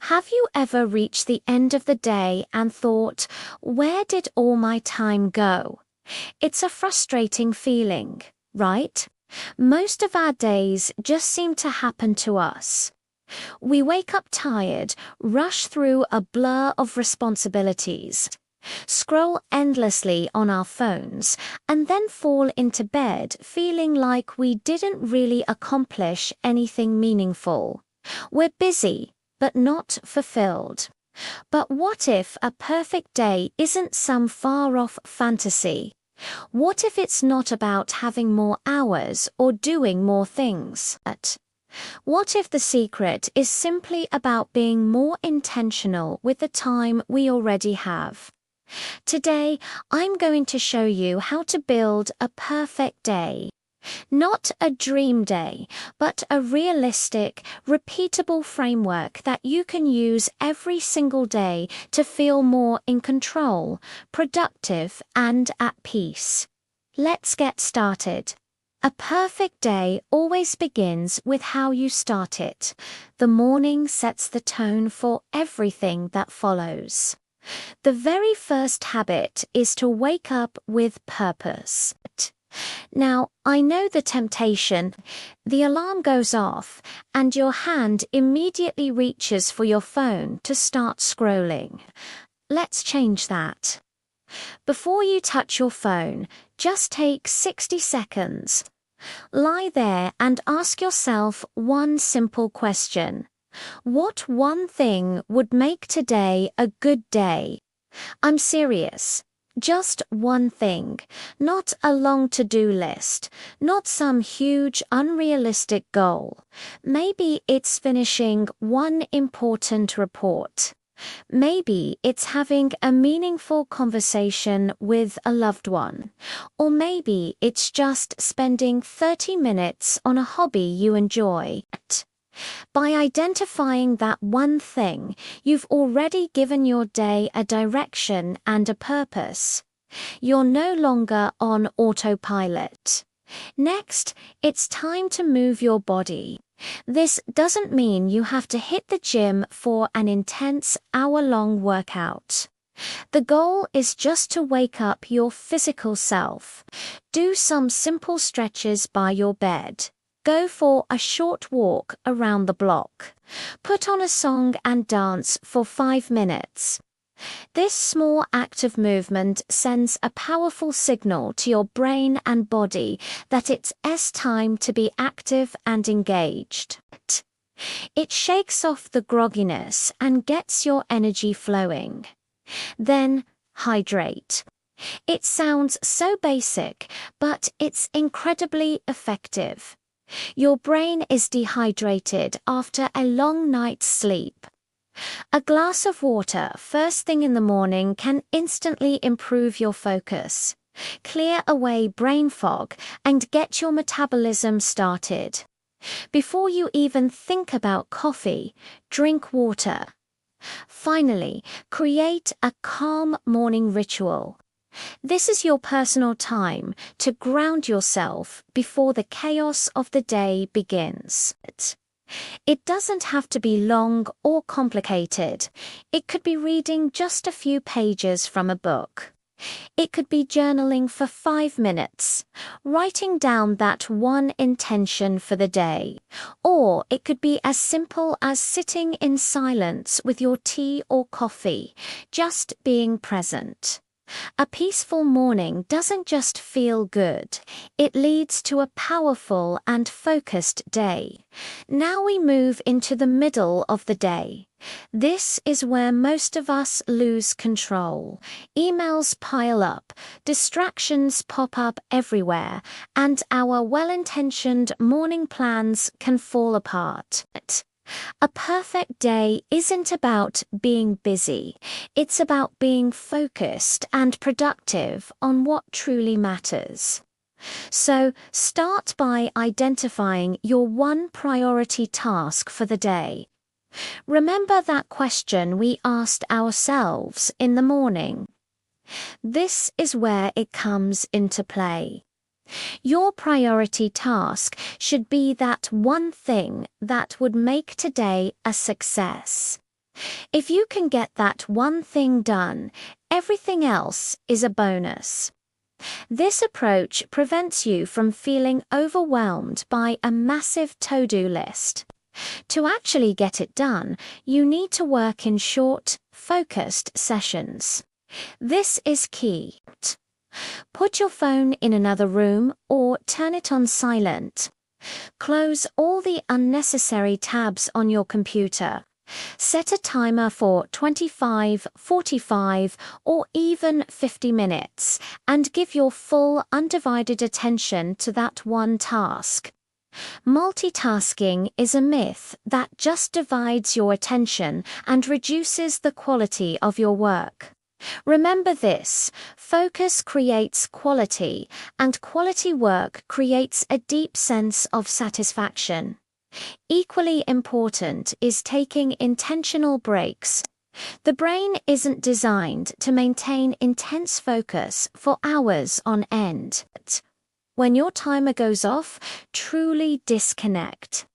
Have you ever reached the end of the day and thought, where did all my time go? It's a frustrating feeling, right? Most of our days just seem to happen to us. We wake up tired, rush through a blur of responsibilities, scroll endlessly on our phones, and then fall into bed feeling like we didn't really accomplish anything meaningful. We're busy, but not fulfilled. But what if a perfect day isn't some far-off fantasy? What if it's not about having more hours or doing more things? What if the secret is simply about being more intentional with the time we already have? Today, I'm going to show you how to build a perfect day. Not a dream day, but a realistic, repeatable framework that you can use every single day to feel more in control, productive, and at peace. Let's get started. A perfect day always begins with how you start it. The morning sets the tone for everything that follows. The very first habit is to wake up with purpose. Now, I know the temptation. The alarm goes off, and your hand immediately reaches for your phone to start scrolling. Let's change that. Before you touch your phone, just take 60 seconds. Lie there and ask yourself one simple question. What one thing would make today a good day? I'm serious. Just one thing, not a long to-do list, not some huge unrealistic goal. Maybe it's finishing one important report. Maybe it's having a meaningful conversation with a loved one. Or maybe it's just spending 30 minutes on a hobby you enjoy. By identifying that one thing, you've already given your day a direction and a purpose. You're no longer on autopilot. Next, it's time to move your body. This doesn't mean you have to hit the gym for an intense hour-long workout. The goal is just to wake up your physical self. Do some simple stretches by your bed. Go for a short walk around the block. Put on a song and dance for 5 minutes. This small act of movement sends a powerful signal to your brain and body that it's time to be active and engaged. It shakes off the grogginess and gets your energy flowing. Then, hydrate. It sounds so basic, but it's incredibly effective. Your brain is dehydrated after a long night's sleep. A glass of water first thing in the morning can instantly improve your focus, clear away brain fog, and get your metabolism started. Before you even think about coffee, drink water. Finally, create a calm morning ritual. This is your personal time to ground yourself before the chaos of the day begins. It doesn't have to be long or complicated. It could be reading just a few pages from a book. It could be journaling for 5 minutes, writing down that one intention for the day. Or it could be as simple as sitting in silence with your tea or coffee, just being present. A peaceful morning doesn't just feel good, it leads to a powerful and focused day. Now we move into the middle of the day. This is where most of us lose control. Emails pile up, distractions pop up everywhere, and our well-intentioned morning plans can fall apart. A perfect day isn't about being busy. It's about being focused and productive on what truly matters. So, start by identifying your one priority task for the day. Remember that question we asked ourselves in the morning. This is where it comes into play. Your priority task should be that one thing that would make today a success. If you can get that one thing done, everything else is a bonus. This approach prevents you from feeling overwhelmed by a massive to-do list. To actually get it done, you need to work in short, focused sessions. This is key. Put your phone in another room or turn it on silent. Close all the unnecessary tabs on your computer. Set a timer for 25, 45, or even 50 minutes, and give your full, undivided attention to that one task. Multitasking is a myth that just divides your attention and reduces the quality of your work. Remember this: focus creates quality, and quality work creates a deep sense of satisfaction. Equally important is taking intentional breaks. The brain isn't designed to maintain intense focus for hours on end. When your timer goes off, truly disconnect.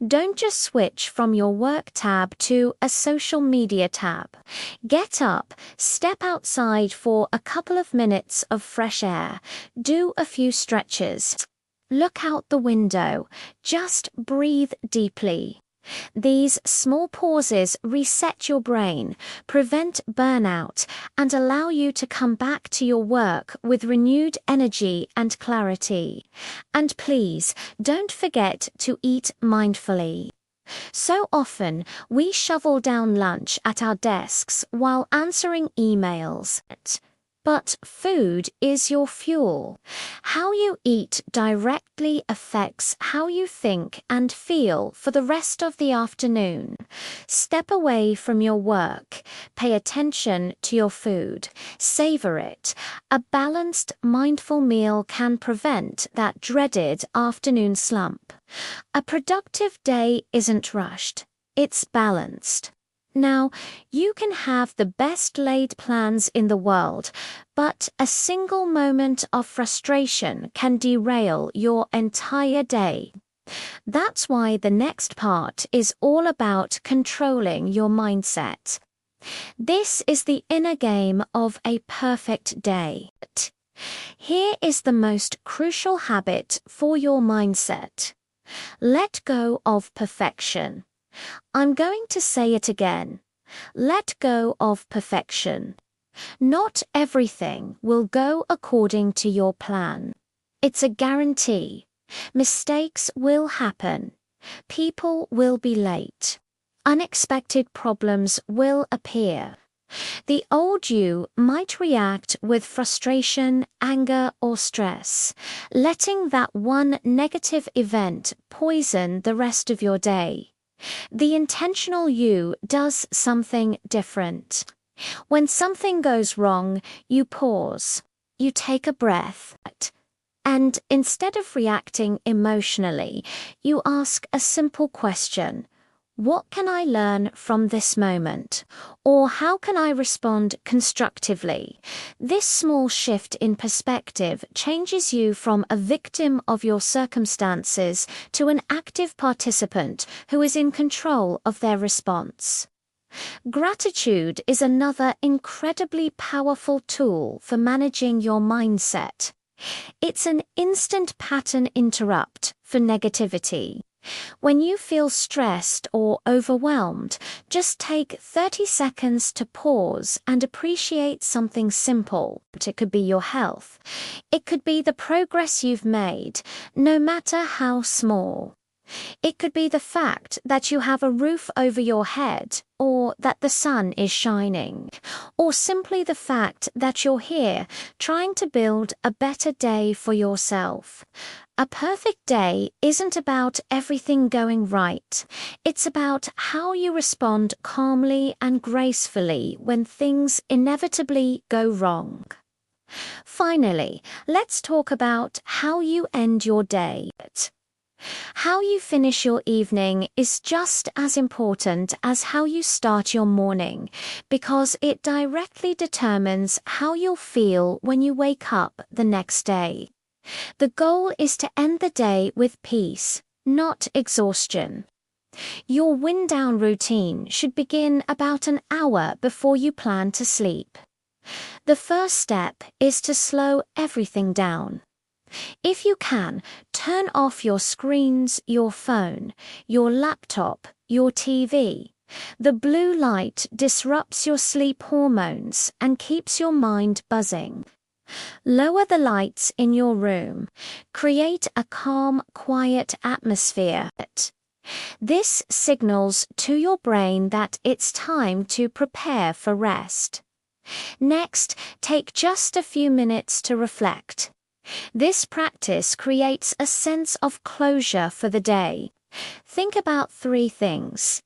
Don't just switch from your work tab to a social media tab. Get up, step outside for a couple of minutes of fresh air, do a few stretches. Look out the window, just breathe deeply. These small pauses reset your brain, prevent burnout, and allow you to come back to your work with renewed energy and clarity. And please, don't forget to eat mindfully. So often, we shovel down lunch at our desks while answering emails. But food is your fuel. How you eat directly affects how you think and feel for the rest of the afternoon. Step away from your work. Pay attention to your food. Savor it. A balanced, mindful meal can prevent that dreaded afternoon slump. A productive day isn't rushed. It's balanced. Now, you can have the best laid plans in the world, but a single moment of frustration can derail your entire day. That's why the next part is all about controlling your mindset. This is the inner game of a perfect day. Here is the most crucial habit for your mindset. Let go of perfection. I'm going to say it again. Let go of perfection. Not everything will go according to your plan. It's a guarantee. Mistakes will happen. People will be late. Unexpected problems will appear. The old you might react with frustration, anger, or stress, letting that one negative event poison the rest of your day. The intentional you does something different. When something goes wrong, you pause, you take a breath, and instead of reacting emotionally, you ask a simple question. What can I learn from this moment? Or how can I respond constructively? This small shift in perspective changes you from a victim of your circumstances to an active participant who is in control of their response. Gratitude is another incredibly powerful tool for managing your mindset. It's an instant pattern interrupt for negativity. When you feel stressed or overwhelmed, just take 30 seconds to pause and appreciate something simple. It could be your health. It could be the progress you've made, no matter how small. It could be the fact that you have a roof over your head, or that the sun is shining, or simply the fact that you're here trying to build a better day for yourself. A perfect day isn't about everything going right. It's about how you respond calmly and gracefully when things inevitably go wrong. Finally, let's talk about how you end your day. How you finish your evening is just as important as how you start your morning, because it directly determines how you'll feel when you wake up the next day. The goal is to end the day with peace, not exhaustion. Your wind down routine should begin about an hour before you plan to sleep. The first step is to slow everything down. If you can, turn off your screens, your phone, your laptop, your TV. The blue light disrupts your sleep hormones and keeps your mind buzzing. Lower the lights in your room. Create a calm, quiet atmosphere. This signals to your brain that it's time to prepare for rest. Next, take just a few minutes to reflect. This practice creates a sense of closure for the day. Think about 3 things.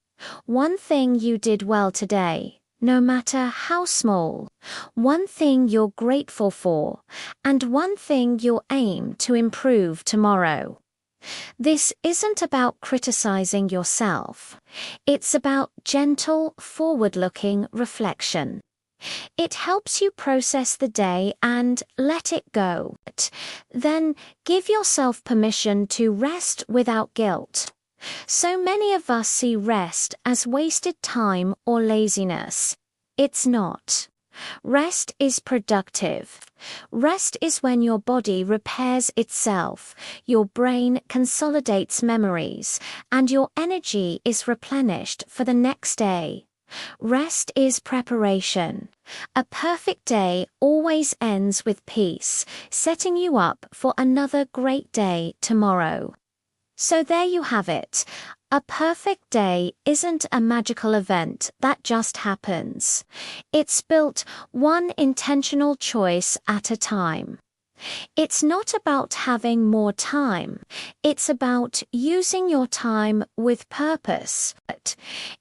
One thing you did well today, no matter how small. One thing you're grateful for, and one thing you'll aim to improve tomorrow. This isn't about criticizing yourself. It's about gentle, forward-looking reflection. It helps you process the day and let it go. Then give yourself permission to rest without guilt. So many of us see rest as wasted time or laziness. It's not. Rest is productive. Rest is when your body repairs itself, your brain consolidates memories, and your energy is replenished for the next day. Rest is preparation. A perfect day always ends with peace, setting you up for another great day tomorrow. So there you have it. A perfect day isn't a magical event that just happens. It's built one intentional choice at a time. It's not about having more time. It's about using your time with purpose.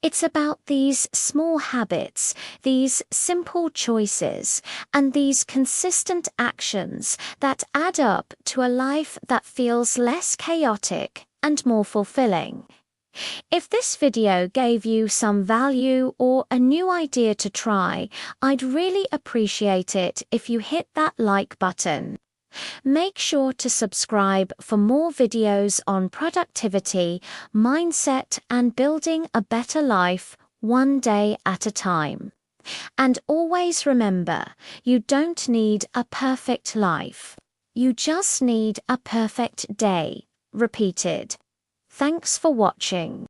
It's about these small habits, these simple choices, and these consistent actions that add up to a life that feels less chaotic and more fulfilling. If this video gave you some value or a new idea to try, I'd really appreciate it if you hit that like button. Make sure to subscribe for more videos on productivity, mindset, and building a better life one day at a time. And always remember, you don't need a perfect life. You just need a perfect day. Repeated. Thanks for watching.